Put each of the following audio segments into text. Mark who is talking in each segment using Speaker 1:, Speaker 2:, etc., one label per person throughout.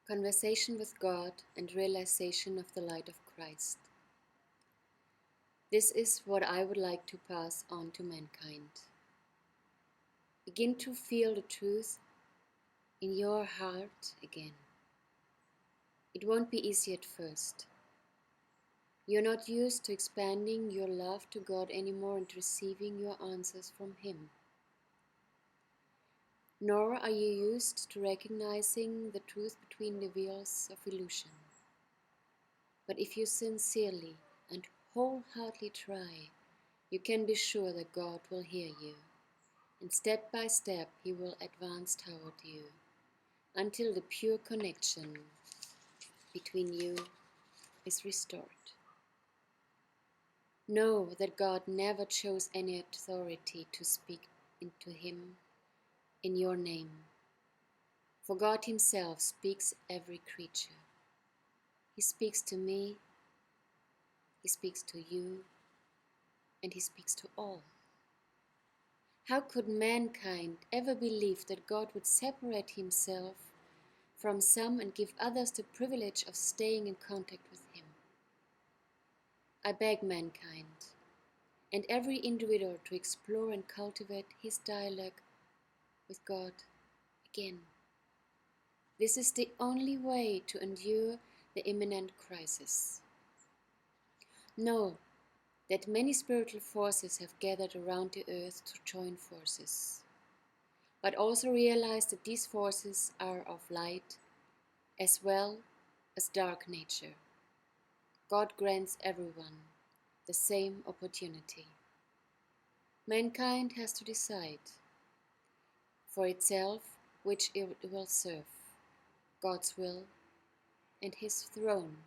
Speaker 1: Conversation with God and realization of the light of Christ. This is what I would like to pass on to mankind. Begin to feel the truth in your heart again. It won't be easy at first. You're not used to expanding your love to God anymore and receiving your answers from Him. Nor are you used to recognizing the truth between the veils of illusion. But if you sincerely and wholeheartedly try, you can be sure that God will hear you, and step by step He will advance toward you, until the pure connection between you is restored. Know that God never chose any authority to speak into Him in your name, for God Himself speaks every creature. He speaks to me, He speaks to you, and He speaks to all. How could mankind ever believe that God would separate Himself from some and give others the privilege of staying in contact with Him? I beg mankind and every individual to explore and cultivate his dialogue with God again. This is the only way to endure the imminent crisis. Know that many spiritual forces have gathered around the earth to join forces, but also realize that these forces are of light as well as dark nature. God grants everyone the same opportunity. Mankind has to decide for itself which it will serve, God's will and His throne,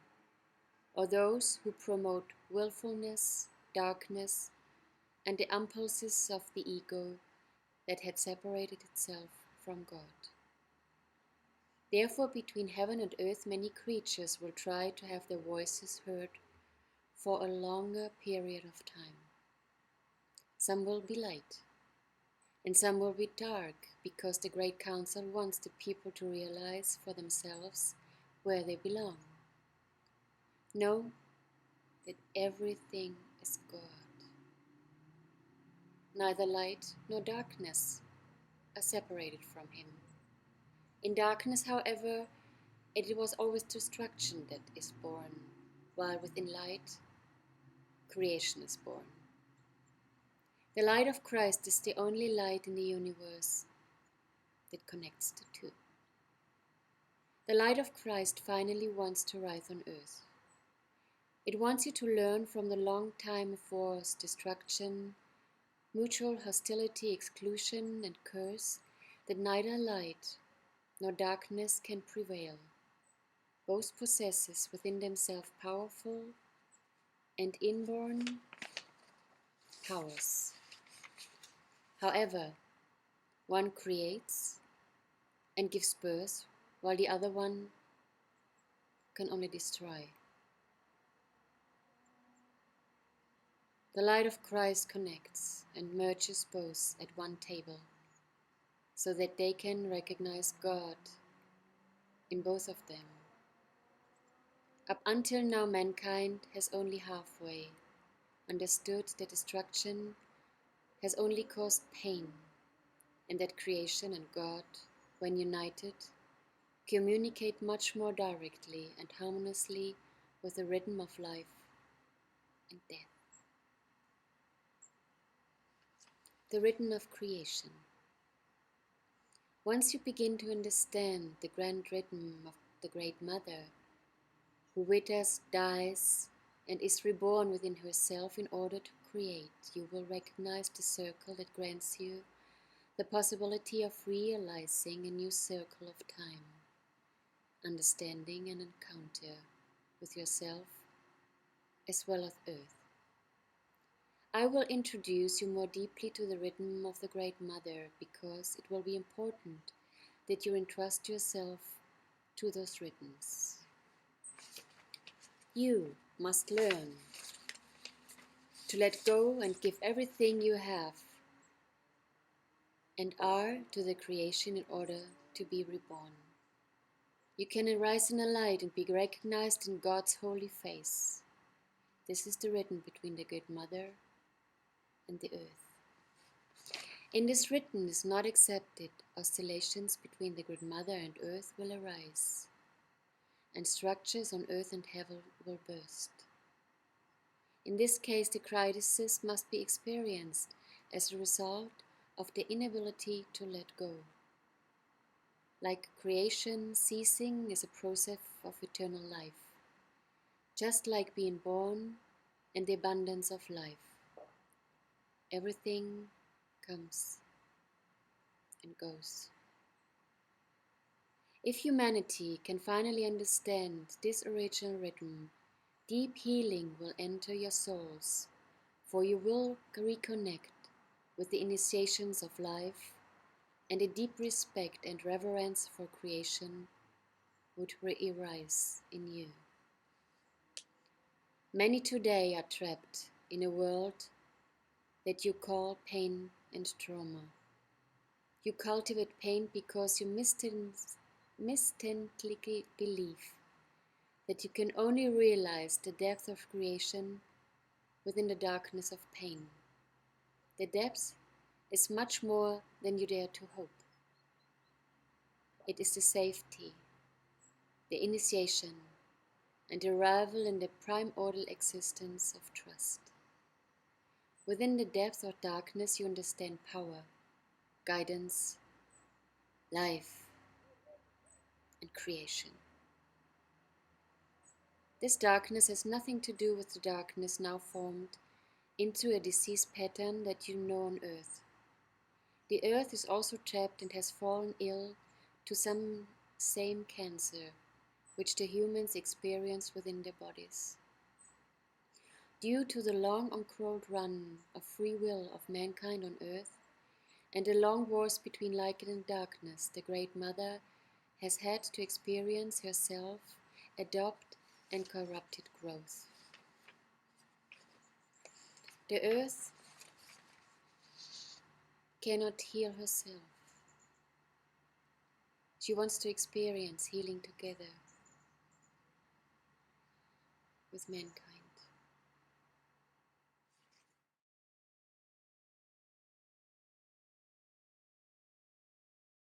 Speaker 1: or those who promote willfulness, darkness, and the impulses of the ego that had separated itself from God. Therefore, between heaven and earth, many creatures will try to have their voices heard for a longer period of time. Some will be light, and some will be dark, because the Great Council wants the people to realize for themselves where they belong. Know that everything is God. Neither light nor darkness are separated from Him. In darkness, however, it was always destruction that is born, while within light, creation is born. The light of Christ is the only light in the universe that connects the two. The light of Christ finally wants to rise on earth. It wants you to learn from the long time of wars, destruction, mutual hostility, exclusion, and curse that neither light nor darkness can prevail. Both possesses within themselves powerful and inborn powers. However, one creates and gives birth, while the other one can only destroy. The light of Christ connects and merges both at one table, so that they can recognize God in both of them. Up until now, mankind has only halfway understood that destruction has only caused pain, and that creation and God, when united, communicate much more directly and harmoniously with the rhythm of life and death. The rhythm of creation. Once you begin to understand the grand rhythm of the Great Mother, who withers, dies, and is reborn within herself in order to create, you will recognize the circle that grants you the possibility of realizing a new circle of time, understanding and encounter with yourself as well as earth. I will introduce you more deeply to the rhythm of the Great Mother, because it will be important that you entrust yourself to those rhythms. You must learn to let go and give everything you have and are to the creation in order to be reborn. You can arise in a light and be recognized in God's holy face. This is the written between the Good Mother and the earth. In this written is not accepted, oscillations between the Good Mother and earth will arise, and structures on earth and heaven will burst. In this case, the crisis must be experienced as a result of the inability to let go. Like creation, ceasing is a process of eternal life, just like being born and the abundance of life. Everything comes and goes. If humanity can finally understand this original rhythm, deep healing will enter your souls, for you will reconnect with the initiations of life, and a deep respect and reverence for creation would arise in you. Many today are trapped in a world that you call pain and trauma. You cultivate pain because you mistakenly believe that you can only realize the depth of creation within the darkness of pain. The depth is much more than you dare to hope. It is the safety, the initiation, and arrival in the primordial existence of trust. Within the depth of darkness you understand power, guidance, life, and creation. This darkness has nothing to do with the darkness now formed into a disease pattern that you know on earth. The earth is also trapped and has fallen ill to some same cancer which the humans experience within their bodies. Due to the long uncrowned run of free will of mankind on earth and the long wars between light and darkness, the Great Mother has had to experience herself, adopt and corrupted growth. The earth cannot heal herself. She wants to experience healing together with mankind.